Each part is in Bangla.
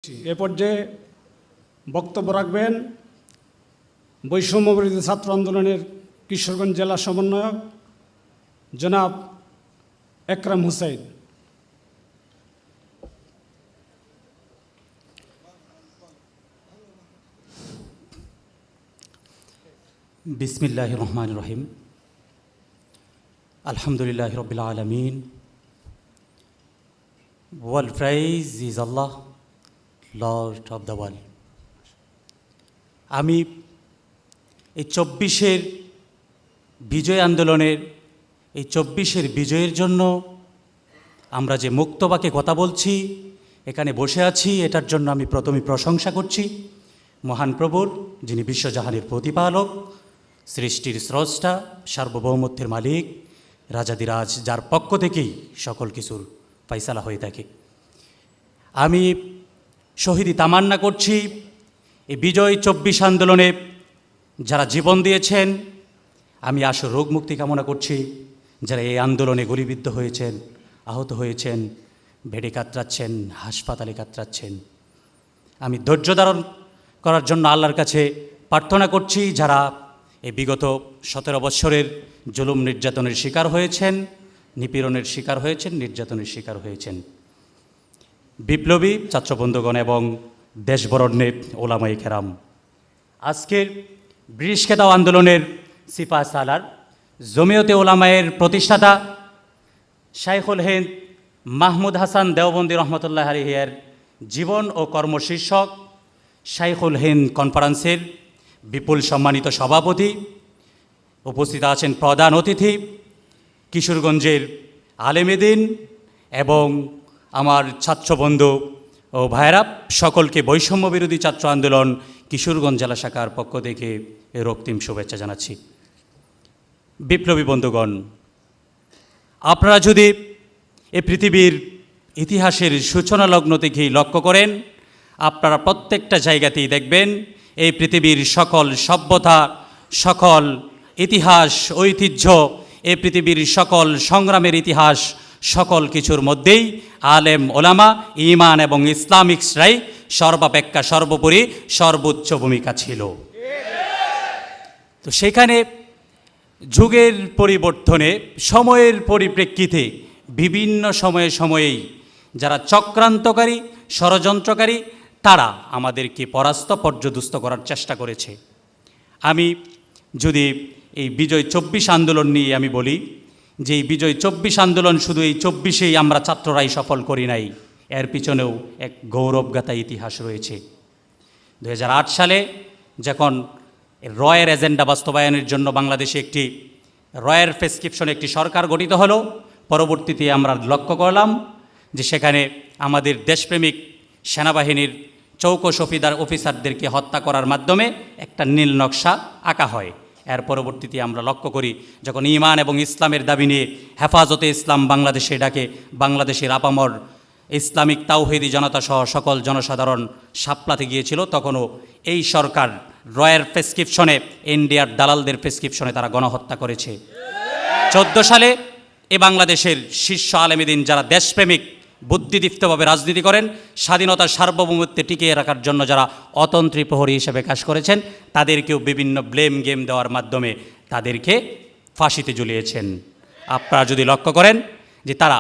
এ পর্যায়ে বক্তব্য রাখবেন বৈষম্যবিরোধী ছাত্র আন্দোলনের কিশোরগঞ্জ জেলা সমন্বয়ক জনাব একরাম হুসাইন। বিসমিল্লাহির রহমানির রহিম। আলহামদুলিল্লাহি রাব্বিল আলামিন। All praise is Allah, lord of the world. আমি এই 24-এর বিজয় আন্দোলনের এই 24-এর বিজয়ের জন্য আমরা যে মুক্তবাকে কথা বলছি, এখানে বসে আছি, এটার জন্য আমি প্রথমে প্রশংসা করছি মহান প্রভুর, যিনি বিশ্বজাহানের প্রতিপালক, সৃষ্টির স্রষ্টা, সার্বভৌমত্বের মালিক, রাজাদিরাজ, যার পক্ষ থেকেই সকল কিছুর ফায়সালা হয়ে থাকে। আমি শহীদি তামান্না করছি এই বিজয় 24 আন্দোলনে যারা জীবন দিয়েছেন। আমি আশু রোগ মুক্তি কামনা করছি যারা এই আন্দোলনে গুলিবিদ্ধ হয়েছেন, আহত হয়েছেন, বেডে কাতরাচ্ছেন, হাসপাতালে কাতরাচ্ছেন। আমি ধৈর্য ধারণ করার জন্য আল্লাহর কাছে প্রার্থনা করছি যারা এই বিগত 17 বৎসরের জুলুম নির্যাতনের শিকার হয়েছেন, নিপীড়নের শিকার হয়েছেন, নির্যাতনের শিকার হয়েছেন। বিপ্লবী ছাত্রবন্ধুগণ এবং দেশবরণ্যে ওলামায়ে কেরাম, আজকের ব্রিটিশ খেদাও আন্দোলনের সিপাহ সালার জমিয়তে ওলামায়ের প্রতিষ্ঠাতা শাইখুল হিন্দ মাহমুদ হাসান দেওবন্দি রহমতুল্লাহ আলাইহির জীবন ও কর্ম শীর্ষক শাইখুল হিন্দ কনফারেন্সের বিপুল সম্মানিত সভাপতি, উপস্থিত আছেন প্রধান অতিথি কিশোরগঞ্জের আলেমেদিন এবং আমার ছাত্রবন্ধু ও ভাইরা, সকলকে বৈষম্য বিরোধী ছাত্র আন্দোলন কিশোরগঞ্জ জেলা শাখার পক্ষ থেকে রক্তিম শুভেচ্ছা জানাচ্ছি। বিপ্লবী বন্ধুগণ, আপনারা যদি এ পৃথিবীর ইতিহাসের সূচনা লগ্ন থেকেই লক্ষ্য করেন, আপনারা প্রত্যেকটা জায়গাতেই দেখবেন এই পৃথিবীর সকল সভ্যতা, সকল ইতিহাস, ঐতিহ্য, এই পৃথিবীর সকল সংগ্রামের ইতিহাস, সকল কিছুর মধ্যেই আলেম ওলামা, ঈমান এবং ইসলামিক্সরাই সর্বাপেক্ষা সর্বোপরি সর্বোচ্চ ভূমিকা ছিল। তো সেখানে যুগের পরিবর্তনে, সময়ের পরিপ্রেক্ষিতে বিভিন্ন সময়েই যারা চক্রান্তকারী, ষড়যন্ত্রকারী, তারা আমাদেরকে পর্যদুস্ত করার চেষ্টা করেছে। আমি যদি এই বিজয় 24 আন্দোলন নিয়ে আমি বলি যে এই বিজয় 24 আন্দোলন শুধু এই 24-এই আমরা ছাত্ররাই সফল করি নাই, এর পিছনেও এক গৌরবগাথা ইতিহাস রয়েছে। 2008 সালে যখন রয়ের এজেন্ডা বাস্তবায়নের জন্য বাংলাদেশে একটি রয়ের প্রেসক্রিপশনে একটি সরকার গঠিত হলো, পরবর্তীতে আমরা লক্ষ্য করলাম যে সেখানে আমাদের দেশপ্রেমিক সেনাবাহিনীর চৌকস অফিসারদেরকে হত্যা করার মাধ্যমে একটা নীল নকশা আঁকা হয়। এর পরবর্তীতে আমরা লক্ষ্য করি যখন ঈমান এবং ইসলামের দাবি নিয়ে হেফাজতে ইসলাম বাংলাদেশে ডাকে বাংলাদেশের আপামর ইসলামিক তাওহীদি জনতা সহ সকল জনসাধারণ সাপলাতে গিয়েছিল, তখনও এই সরকার রয়ের প্রেসক্রিপশনে, ইন্ডিয়ার দালালদের প্রেসক্রিপশনে তারা গণহত্যা করেছে। 14 সালে এ বাংলাদেশের শীর্ষ আলেমেদিন যারা দেশপ্রেমিক, বুদ্ধিদীপ্তভাবে রাজনীতি করেন, স্বাধীনতার সার্বভৌমত্বে টিকিয়ে রাখার জন্য যারা অতন্ত্রী প্রহরী হিসেবে কাজ করেছেন, তাদেরকেও বিভিন্ন ব্লেম গেম দেওয়ার মাধ্যমে তাদেরকে ফাঁসিতে ঝুলিয়েছেন। আপনারা যদি লক্ষ্য করেন যে তারা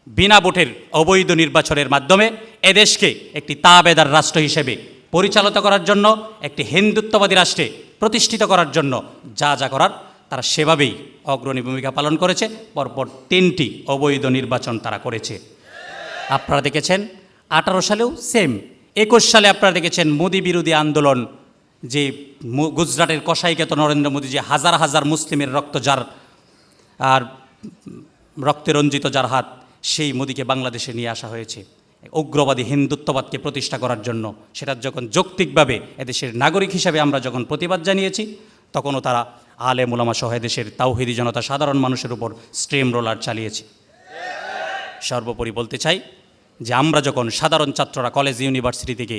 বিনা ভোটের অবৈধ নির্বাচনের মাধ্যমে এদেশকে একটি তাবেদার রাষ্ট্র হিসেবে পরিচালিত করার জন্য, একটি হিন্দুত্ববাদী রাষ্ট্রে প্রতিষ্ঠিত করার জন্য যা যা করার তারা সেভাবেই অগ্রণী ভূমিকা পালন করেছে। পরপর 3টি অবৈধ নির্বাচন তারা করেছে। আপনারা দেখেছেন 18 সালেও সেম, 21 সালে আপনারা দেখেছেন মোদি বিরোধী আন্দোলন, যে গুজরাটের কসাইখ্যাত নরেন্দ্র মোদী যে হাজার হাজার মুসলিমের রক্ত যার আর রক্তে রঞ্জিত যার হাত, সেই মোদিকে বাংলাদেশে নিয়ে আসা হয়েছে উগ্রবাদী হিন্দুত্ববাদকে প্রতিষ্ঠা করার জন্য। সেটা যখন যৌক্তিকভাবে এদেশের নাগরিক হিসাবে আমরা যখন প্রতিবাদ জানিয়েছি, তখনও তারা আলেম ওলামা সহ এদেশের তাওহীদি জনতা, সাধারণ মানুষের উপর স্ট্রিম রোলার চালিয়েছে। সর্বোপরি বলতে চাই যে আমরা যখন সাধারণ ছাত্ররা কলেজ ইউনিভার্সিটি থেকে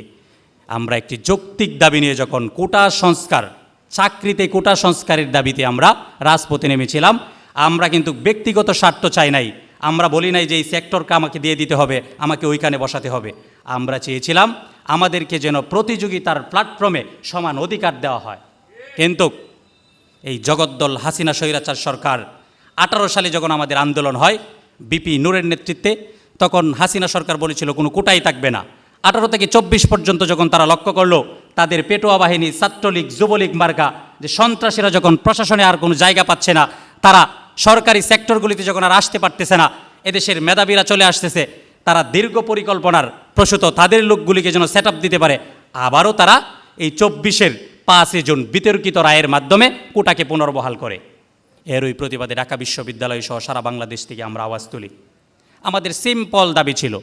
আমরা একটি যৌক্তিক দাবি নিয়ে যখন কোটা সংস্কার, চাকরিতে কোটা সংস্কারের দাবিতে আমরা রাজপথে নেমেছিলাম, আমরা কিন্তু ব্যক্তিগত স্বার্থ চাই নাই, আমরা বলি নাই যে এই সেক্টরকে আমাকে দিয়ে দিতে হবে, আমাকে ওইখানে বসাতে হবে। আমরা চেয়েছিলাম আমাদেরকে যেন প্রতিযোগিতার প্ল্যাটফর্মে সমান অধিকার দেওয়া হয়। কিন্তু এই জগদ্দল হাসিনা স্বৈরাচার সরকার 18 সালে যখন আমাদের আন্দোলন হয় বিপি নূরের নেতৃত্বে, তখন হাসিনা সরকার বলেছিল কোনো কোটাই থাকবে না। 18 থেকে 24 পর্যন্ত যখন তারা লক্ষ্য করলো তাদের পেটোয়া বাহিনী, ছাত্রলীগ, যুবলীগ মার্কা যে সন্ত্রাসীরা যখন প্রশাসনে আর কোনো জায়গা পাচ্ছে না, তারা সরকারি সেক্টরগুলিতে যখন আর আসতে পারতেছে না, এদেশের মেধাবীরা চলে আসতেছে, তারা দীর্ঘ পরিকল্পনার প্রসূত তাদের লোকগুলিকে যেন সেট আপ দিতে পারে, আবারও তারা এই 24-এর 5 জুন বিতর্কিত রায়ের মাধ্যমে কোটাকে পুনর্বহাল করে। এরই প্রতিবাদে ঢাকা বিশ্ববিদ্যালয় সহ সারা বাংলাদেশ থেকে আমরা আওয়াজ তুলি। আমাদের সিম্পল দাবি ছিল,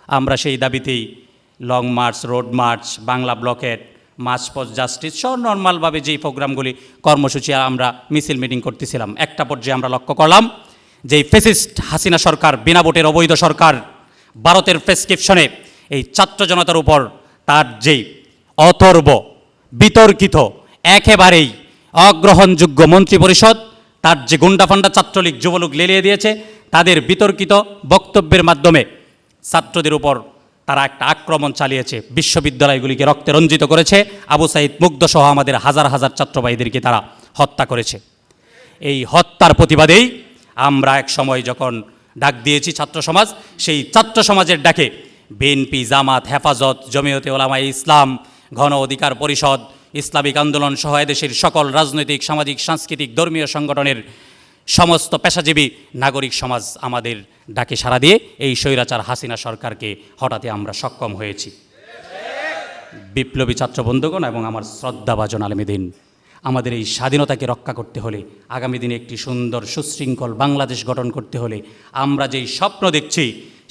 আমরা সেই দাবিতেই long march, road march, Bangla blockade, march for justice সহ নর্মালভাবে যেই প্রোগ্রামগুলি কর্মসূচি আমরা মিছিল মিটিং করতেছিলাম, একটা পর্যায়ে আমরা লক্ষ্য করলাম যে ফেসিস্ট হাসিনা সরকার, বিনা ভোটের অবৈধ সরকার, ভারতের প্রেসক্রিপশনে এই ছাত্র জনতার উপর তার যেই অথর্ব, বিতর্কিত, একেবারেই অগ্রহণযোগ্য মন্ত্রী পরিষদ, তার যে গুন্ডাফান্ডা ছাত্রলীগ, যুবলীগ লেলিয়ে দিয়েছে, তাদের বিতর্কিত বক্তব্যের মাধ্যমে ছাত্রদের উপর তারা একটা আক্রমণ চালিয়েছে, বিশ্ববিদ্যালয়গুলিকে রক্তে রঞ্জিত করেছে, আবু সাইদ মুগ্ধ সহ আমাদের হাজার হাজার ছাত্রভাইদেরকে তারা হত্যা করেছে। এই হত্যার প্রতিবাদেই আমরা এক সময় যখন ডাক দিয়েছি ছাত্র সমাজ, সেই ছাত্র সমাজের ডাকে বিএনপি, জামাত, হেফাজত, জমিয়তে ওলামায়ে ইসলাম, গণ অধিকার পরিষদ, ইসলামিক আন্দোলন সহ এদেশের সকল রাজনৈতিক, সামাজিক, সাংস্কৃতিক, ধর্মীয় সংগঠনের সমস্ত পেশাজীবী নাগরিক সমাজ আমাদের ডাকে সাড়া দিয়ে এই স্বৈরাচার হাসিনা সরকারকে হঠাতে আমরা সক্ষম হয়েছি। বিপ্লবী ছাত্র বন্ধুগণ এবং আমার শ্রদ্ধাভাজন আলেমীদিন, আমাদের এই স্বাধীনতাকে রক্ষা করতে হলে, আগামী দিনে একটি সুন্দর সুশৃঙ্খল বাংলাদেশ গঠন করতে হলে আমরা যেই স্বপ্ন দেখছি,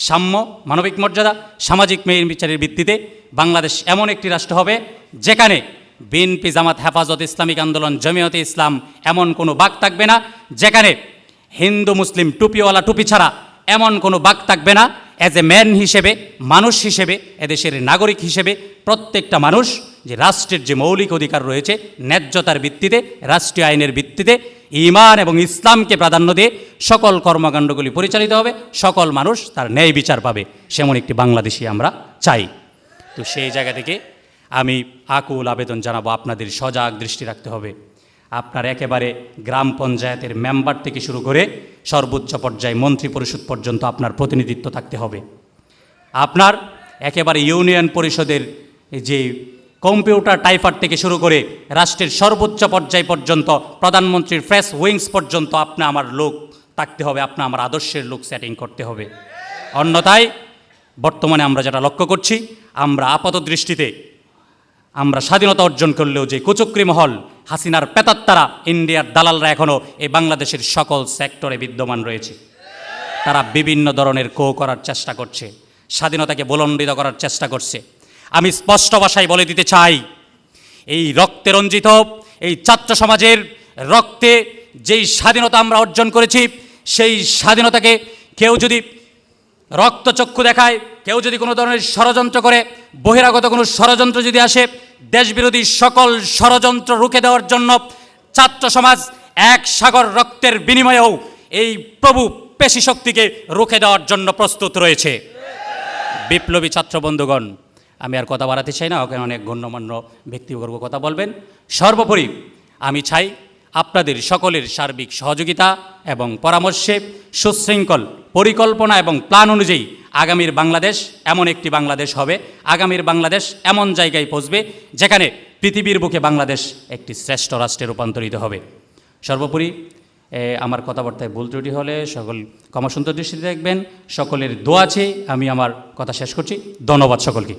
সাম্য, মানবিক মর্যাদা, সামাজিক মেয়ের বিচারের ভিত্তিতে বাংলাদেশ এমন একটি রাষ্ট্র হবে যেখানে বিএনপি, জামাত, হেফাজত, ইসলামিক আন্দোলন, জমিয়তে ইসলাম এমন কোনো বাক থাকবে না, যেখানে হিন্দু মুসলিম টুপিওয়ালা টুপি ছাড়া এমন কোনো বাক থাকবে না। অ্যাজ এ ম্যান হিসেবে, মানুষ হিসেবে, এদেশের নাগরিক হিসেবে প্রত্যেকটা মানুষ যে রাষ্ট্রের যে মৌলিক অধিকার রয়েছে, ন্যায্যতার ভিত্তিতে, রাষ্ট্রীয় আইনের ভিত্তিতে, ঈমান এবং ইসলামকে প্রাধান্য দিয়ে সকল কর্মকাণ্ডগুলি পরিচালিত হবে, সকল মানুষ তার ন্যায় বিচার পাবে, সেমন একটি বাংলাদেশী আমরা চাই। তো সেই জায়গা থেকে আমি আকুল আবেদন জানাবো, আপনাদের সজাগ দৃষ্টি রাখতে হবে। আপনার একেবারে গ্রাম পঞ্চায়েতের মেম্বার থেকে শুরু করে সর্বোচ্চ পর্যায়ে মন্ত্রী পরিষদ পর্যন্ত আপনার প্রতিনিধিত্ব থাকতে হবে। আপনার একেবারে ইউনিয়ন পরিষদের যে কম্পিউটার টাইপার থেকে শুরু করে রাষ্ট্রের সর্বোচ্চ পর্যায় পর্যন্ত, প্রধানমন্ত্রীর প্রেস উইংস পর্যন্ত আপনার আমার লোক থাকতে হবে, আপনার আমার আদর্শের লোক সেটিং করতে হবে। অন্যথায় বর্তমানে আমরা যেটা লক্ষ্য করছি, আমরা আপাত দৃষ্টিতে আমরা স্বাধীনতা অর্জন করলেও যে কুচক্রী মহল, হাসিনার পেতাত্তারা, ইন্ডিয়ার দালালরা এখনও এই বাংলাদেশের সকল সেক্টরে বিদ্যমান রয়েছে। তারা বিভিন্ন ধরনের করার চেষ্টা করছে, স্বাধীনতাকে বলণ্ডিত করার চেষ্টা করছে। আমি স্পষ্ট ভাষায় বলে দিতে চাই, এই রক্তে রঞ্জিত এই ছাত্র সমাজের রক্তে যেই স্বাধীনতা আমরা অর্জন করেছি, সেই স্বাধীনতাকে কেউ যদি রক্তচক্ষু দেখায়, কেউ যদি কোনো ধরনের ষড়যন্ত্র করে, বহিরাগত কোনো ষড়যন্ত্র যদি আসে, দেশবিরোধী সকল ষড়যন্ত্র রুখে দেওয়ার জন্য ছাত্র সমাজ এক সাগর রক্তের বিনিময়েও এই প্রভু পেশি শক্তিকে রুখে দেওয়ার জন্য প্রস্তুত রয়েছে। বিপ্লবী ছাত্র বন্ধুগণ, আমি আর কথা বাড়াতে চাই না, ওখানে অনেক গণ্যমান্য ব্যক্তিবর্গ কথা বলবেন। সর্বোপরি আমি চাই আপনাদের সকলের সার্বিক সহযোগিতা এবং পরামর্শে সুশৃঙ্খল পরিকল্পনা এবং প্ল্যান অনুযায়ী আগামীর বাংলাদেশ এমন একটি বাংলাদেশ হবে, আগামীর বাংলাদেশ এমন জায়গায় পৌঁছবে যেখানে পৃথিবীর বুকে বাংলাদেশ একটি শ্রেষ্ঠ রাষ্ট্রে রূপান্তরিত হবে। সর্বোপরি আমার কথাবার্তায় ভুল ত্রুটি হলে সকল ক্ষমাসুন্দর দৃষ্টিতে দেখবেন। সকলের দোয়া চেয়ে আমি আমার কথা শেষ করছি। ধন্যবাদ সকলকে।